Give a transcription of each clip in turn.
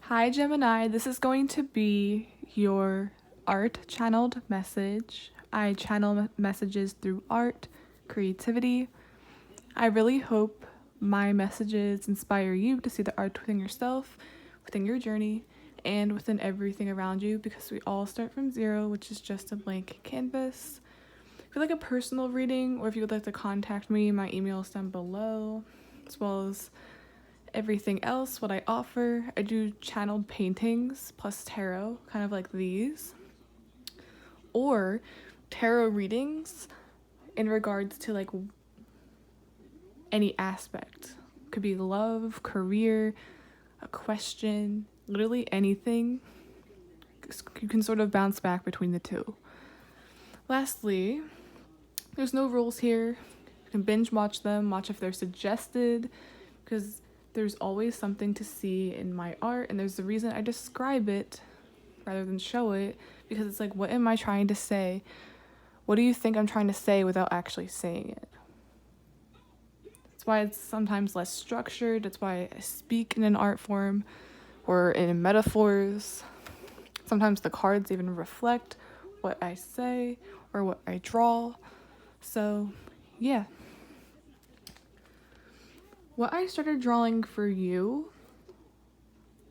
Hi Gemini, this is going to be your art channeled message. I channel messages through art, creativity. I really hope my messages inspire you to see the art within yourself, within your journey, and within everything around you, because we all start from zero, which is just a blank canvas. If you'd like a personal reading, or if you would like to contact me, my email is down below, as well as everything else, what I offer. I do channeled paintings plus tarot, kind of like these, or tarot readings in regards to like any aspect. Could be love, career, a question, literally anything. You can sort of bounce back between the two. Lastly, there's no rules here. You can binge watch them, watch if they're suggested, because there's always something to see in my art, and there's the reason I describe it rather than show it, because it's like, what am I trying to say? What do you think I'm trying to say without actually saying it? That's why it's sometimes less structured. That's why I speak in an art form or in metaphors. Sometimes the cards even reflect what I say or what I draw. So, yeah. What I started drawing for you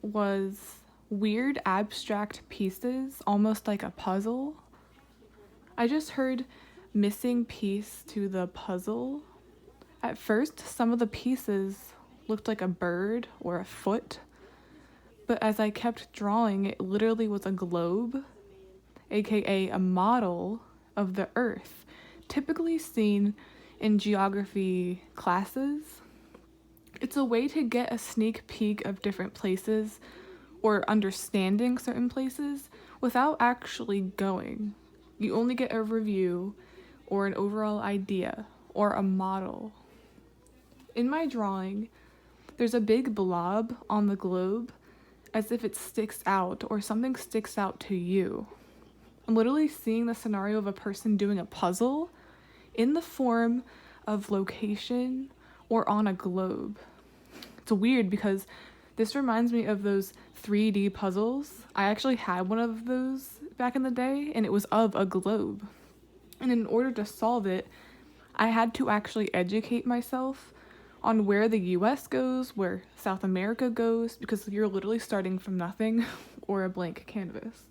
was weird abstract pieces, almost like a puzzle. I just heard missing piece to the puzzle. At first, some of the pieces looked like a bird or a foot, but as I kept drawing, it literally was a globe, aka a model of the Earth, typically seen in geography classes. It's a way to get a sneak peek of different places or understanding certain places without actually going. You only get a review or an overall idea or a model. In my drawing, there's a big blob on the globe as if it sticks out or something sticks out to you. I'm literally seeing the scenario of a person doing a puzzle in the form of location or on a globe. It's weird because this reminds me of those 3D puzzles. I actually had one of those back in the day, and it was of a globe. And in order to solve it, I had to actually educate myself on where the US goes, where South America goes, because you're literally starting from nothing or a blank canvas.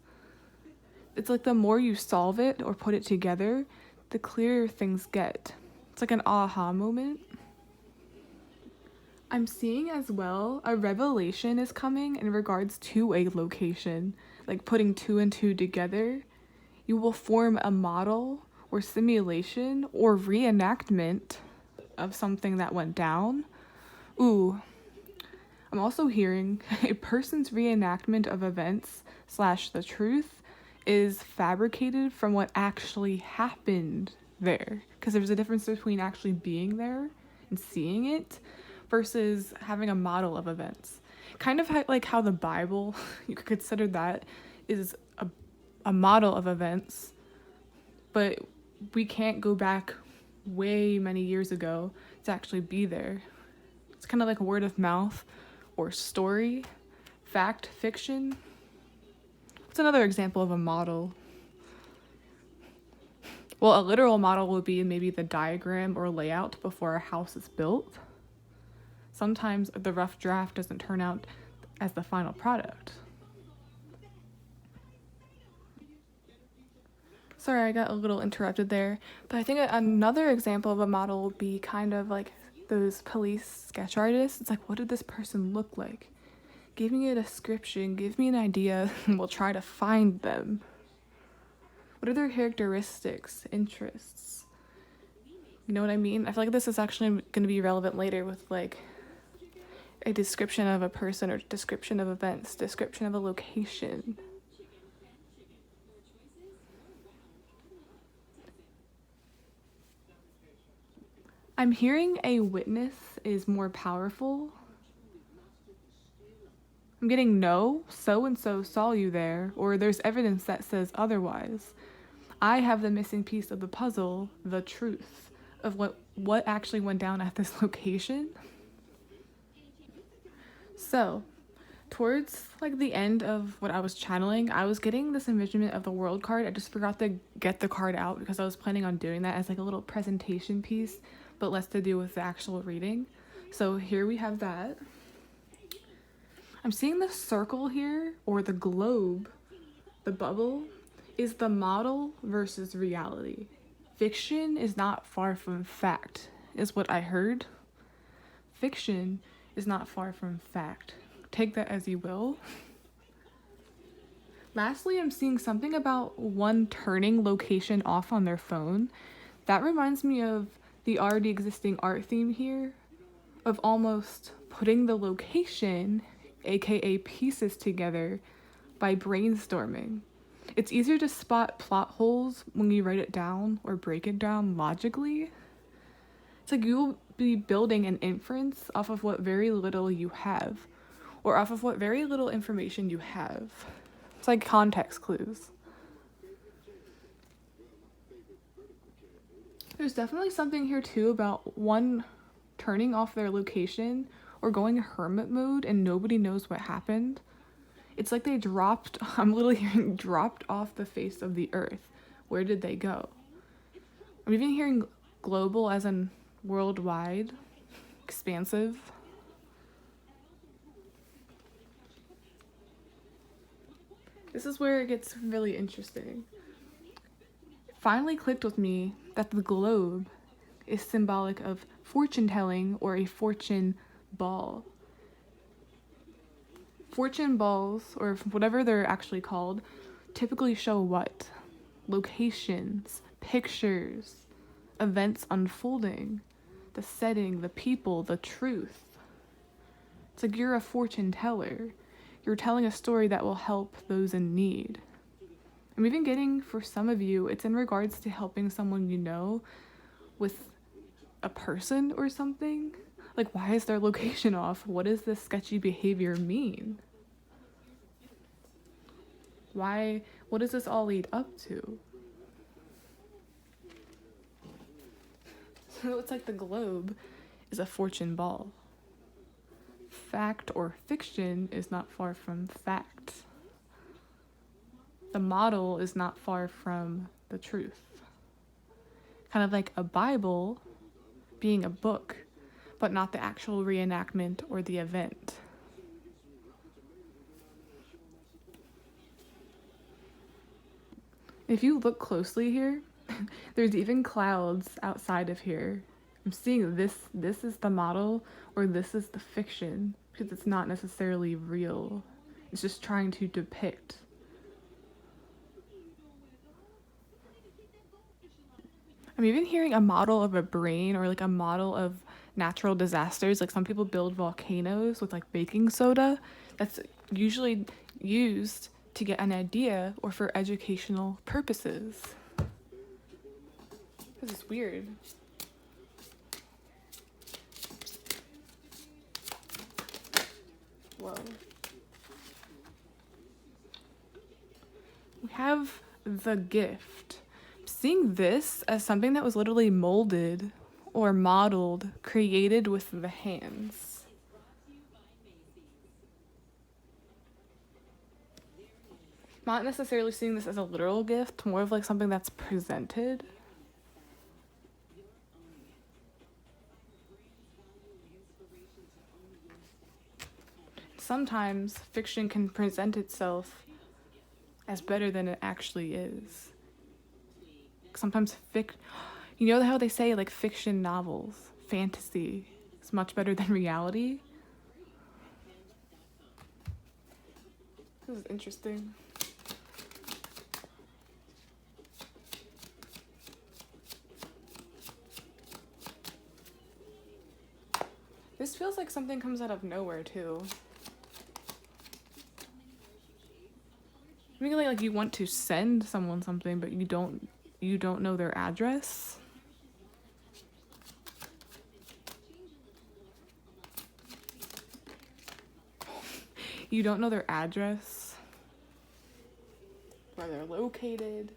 It's like the more you solve it or put it together, the clearer things get. It's like an aha moment. I'm seeing as well a revelation is coming in regards to a location, like putting two and two together. You will form a model or simulation or reenactment of something that went down. Ooh, I'm also hearing a person's reenactment of events / the truth is fabricated from what actually happened there. Because there's a difference between actually being there and seeing it versus having a model of events. Kind of like how the Bible, you could consider that, is a model of events, but we can't go back way many years ago to actually be there. It's kind of like word of mouth or story, fact, fiction. It's another example of a model. Well, a literal model would be maybe the diagram or layout before a house is built. Sometimes the rough draft doesn't turn out as the final product. Sorry, I got a little interrupted there, but I think another example of a model would be kind of like those police sketch artists. It's like, what did this person look like? Give me a description, give me an idea, and we'll try to find them. What are their characteristics, interests? You know what I mean? I feel like this is actually going to be relevant later with like a description of a person or description of events, description of a location. I'm hearing a witness is more powerful. I'm getting no, so-and-so saw you there, or there's evidence that says otherwise. I have the missing piece of the puzzle, the truth of what actually went down at this location. So, Towards like the end of what I was channeling, I was getting this envisionment of the World card. I just forgot to get the card out because I was planning on doing that as like a little presentation piece, but less to do with the actual reading. So here we have that. I'm seeing the circle here, or the globe, the bubble, is the model versus reality. Fiction is not far from fact, is what I heard. Fiction is not far from fact. Take that as you will. Lastly, I'm seeing something about one turning location off on their phone. That reminds me of the already existing art theme here, of almost putting the location, aka pieces, together by brainstorming. It's easier to spot plot holes when you write it down or break it down logically. It's like you will be building an inference off of what very little you have, or off of what very little information you have. It's like context clues. There's definitely something here too about one turning off their location or going hermit mode and nobody knows what happened. It's like they dropped, I'm literally hearing dropped off the face of the earth. Where did they go? I'm even hearing global as in worldwide, expansive. This is where it gets really interesting. It finally clicked with me that the globe is symbolic of fortune telling or a fortune ball. Fortune balls, or whatever they're actually called, typically show what? Locations, pictures, events unfolding, the setting, the people, the truth. It's like you're a fortune teller. You're telling a story that will help those in need. I'm even getting, for some of you, it's in regards to helping someone you know with a person or something. Like, why is their location off? What does this sketchy behavior mean? What does this all lead up to? So it's like the globe is a fortune ball. Fact or fiction is not far from fact. The model is not far from the truth. Kind of like a Bible being a book, but not the actual reenactment or the event. If you look closely here, there's even clouds outside of here. I'm seeing this is the model, or this is the fiction, because it's not necessarily real. It's just trying to depict. I'm even hearing a model of a brain, or like a model of natural disasters. Like some people build volcanoes with like baking soda. That's usually used to get an idea or for educational purposes. This is weird. Whoa. We have the gift. I'm seeing this as something that was literally molded or modeled, created with the hands. Not necessarily seeing this as a literal gift, more of like something that's presented. Sometimes fiction can present itself as better than it actually is. Sometimes you know how they say like fiction novels, fantasy is much better than reality? This is interesting. This feels like something comes out of nowhere too. Maybe like you want to send someone something, but you don't know their address. You don't know their address, where they're located.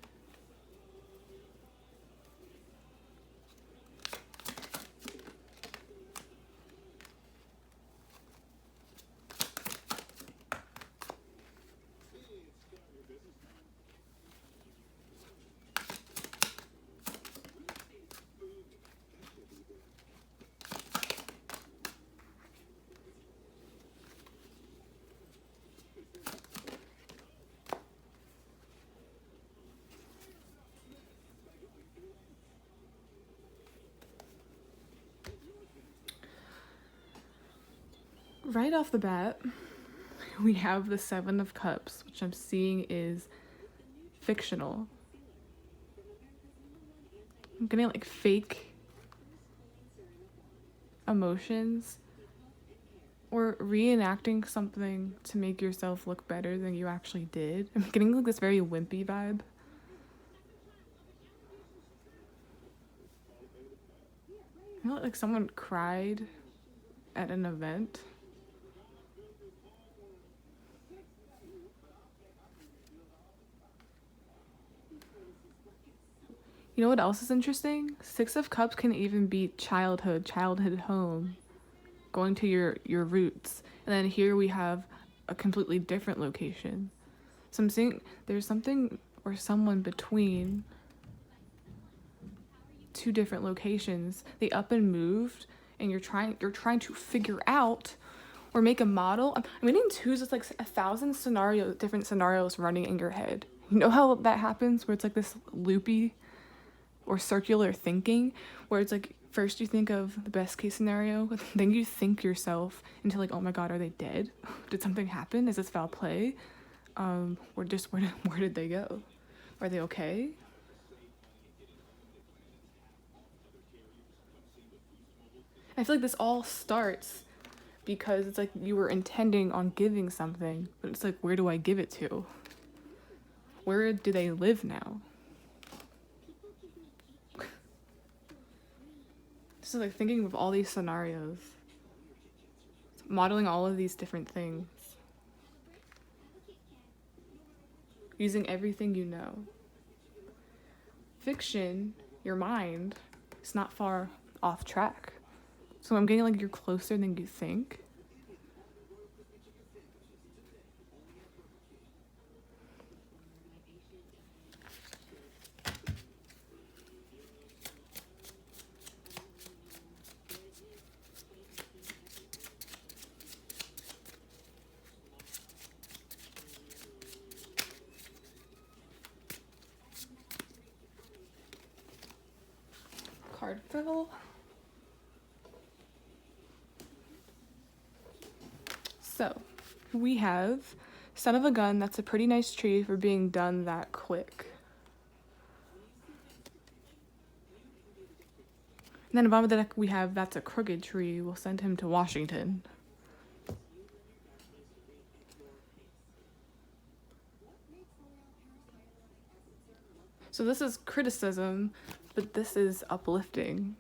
right off the bat, we have the Seven of Cups, which I'm seeing is fictional. I'm getting like fake emotions or reenacting something to make yourself look better than you actually did. I'm getting like this very wimpy vibe. I feel like someone cried at an event. You know what else is interesting? Six of Cups can even be childhood home, going to your roots. And then here we have a completely different location. So I'm seeing there's something or someone between two different locations. They up and moved, and you're trying to figure out or make a model. I'm getting twos. It's like 1,000 different scenarios running in your head. You know how that happens, where it's like this loopy or circular thinking, where it's like first you think of the best case scenario, then you think yourself into like, oh my god, are they dead? Did something happen? Is this foul play? Or just where did they go? Are they okay? I feel like this all starts because it's like you were intending on giving something, but it's like, where do I give it to? Where do they live now? This is like thinking of all these scenarios, modeling all of these different things, using everything you know. Fiction, your mind, is not far off track. So I'm getting like you're closer than you think. Card fell. So, we have Son of a Gun. That's a pretty nice tree for being done that quick. And then above the deck we have That's a Crooked Tree. We'll send him to Washington. So this is criticism, but this is uplifting.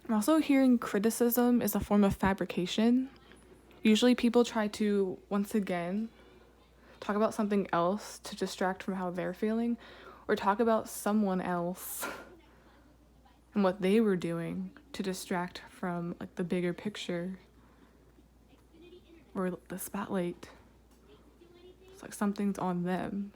I'm also hearing criticism is a form of fabrication. Usually people try to, once again, talk about something else to distract from how they're feeling, or talk about someone else and what they were doing to distract from like the bigger picture or the spotlight. It's like something's on them.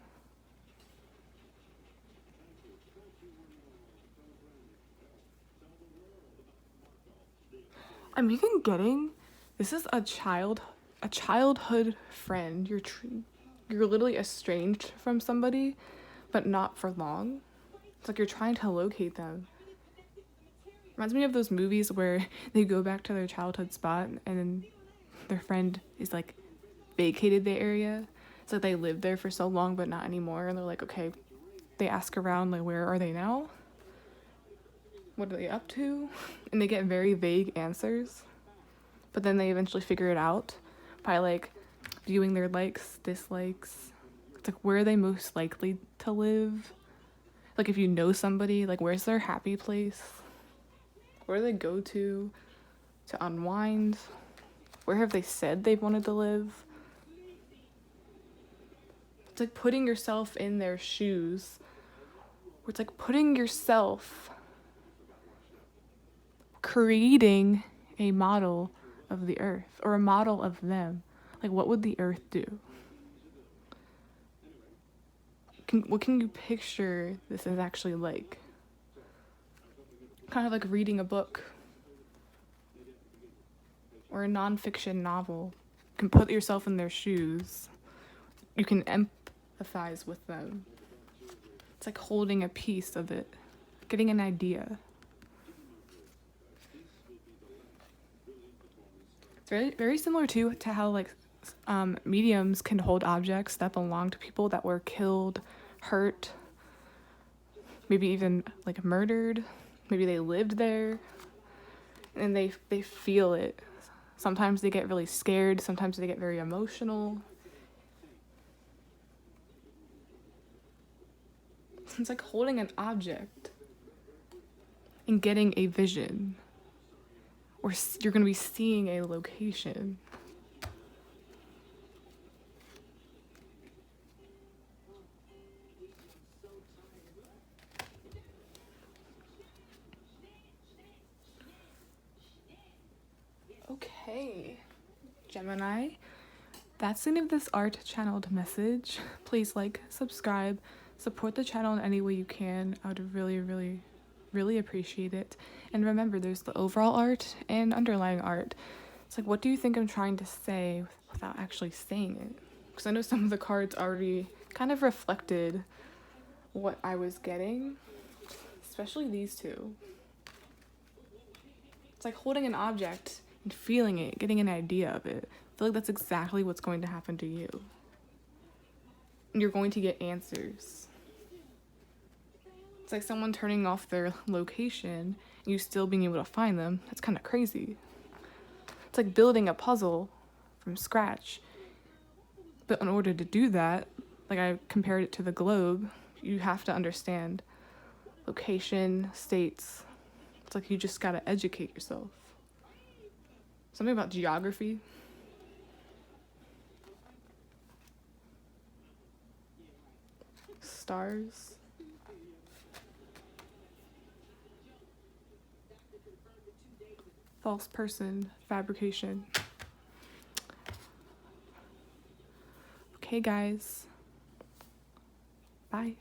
I'm even getting, this is a childhood friend. You're literally estranged from somebody, but not for long. It's like you're trying to locate them. Reminds me of those movies where they go back to their childhood spot and then their friend is like vacated the area. It's like they lived there for so long but not anymore, and they're like, okay, they ask around like, where are they now? What are they up to? And they get very vague answers, but then they eventually figure it out by like viewing their likes, dislikes. It's like, where are they most likely to live? Like if you know somebody, like where's their happy place? Where do they go to unwind? Where have they said they've wanted to live? It's like putting yourself in their shoes. Or it's like putting yourself, creating a model of the earth or a model of them. Like, what would the earth do? What can you picture this is actually like? Kind of like reading a book or a nonfiction novel. You can put yourself in their shoes. You can empathize with them. It's like holding a piece of it. getting an idea. It's very, very similar to how like mediums can hold objects that belong to people that were killed, hurt, maybe even like murdered. Maybe they lived there, and they feel it. Sometimes they get really scared, sometimes they get very emotional. It's like holding an object and getting a vision, or you're going to be seeing a location. Okay, Gemini, that's the end of this art channeled message. Please like, subscribe, support the channel in any way you can. I would really, really, really appreciate it. And remember, there's the overall art and underlying art. It's like, what do you think I'm trying to say without actually saying it? Because I know some of the cards already kind of reflected what I was getting, especially these two. It's like holding an object and feeling it, getting an idea of it. I feel like that's exactly what's going to happen to you. And you're going to get answers. It's like someone turning off their location and you still being able to find them. That's kind of crazy. It's like building a puzzle from scratch. But in order to do that, like I compared it to the globe, you have to understand location, states. It's like you just gotta educate yourself. Something about geography. Stars. False person, fabrication. Okay, guys. Bye.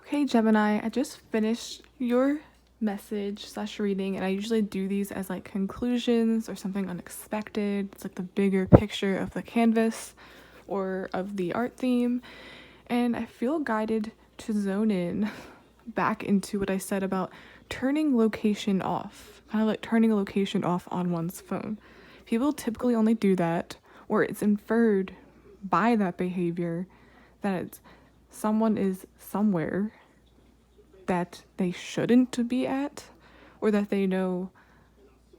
Okay, Gemini, I just finished your message/reading, and I usually do these as like conclusions or something unexpected. It's like the bigger picture of the canvas or of the art theme, and I feel guided to zone in back into what I said about turning location off, kind of like turning a location off on one's phone. People typically only do that, or it's inferred by that behavior that it's someone is somewhere that they shouldn't be at, or that they know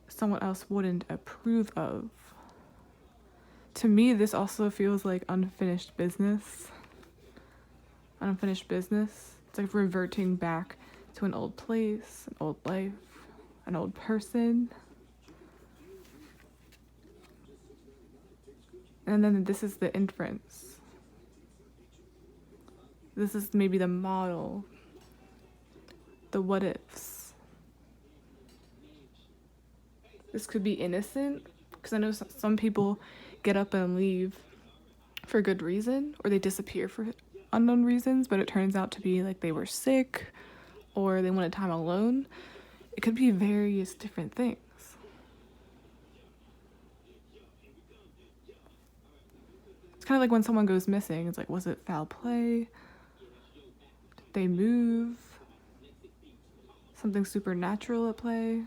someone else wouldn't approve of. To me, this also feels like unfinished business. Unfinished business. It's like reverting back to an old place, an old life, an old person. And then this is the inference. This is maybe the model. The what ifs. This could be innocent, because I know some people get up and leave for good reason, or they disappear for unknown reasons, but it turns out to be like they were sick or they wanted time alone. It could be various different things. It's kind of like when someone goes missing. It's like, was it foul play? Did they move? Something supernatural at play?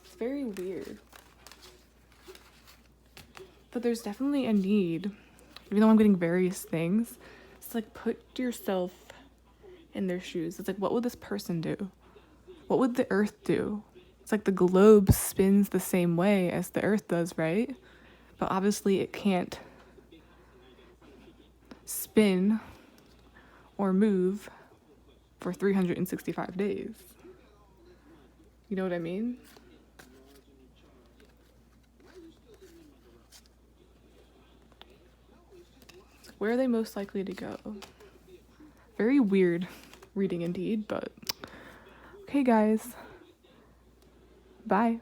It's very weird. But there's definitely a need, even though I'm getting various things, it's like put yourself in their shoes. It's like, what would this person do? What would the earth do? It's like the globe spins the same way as the earth does, right? But obviously it can't spin or move for 365 days. You know what I mean? Where are they most likely to go? Very weird reading indeed, but okay, guys. Bye.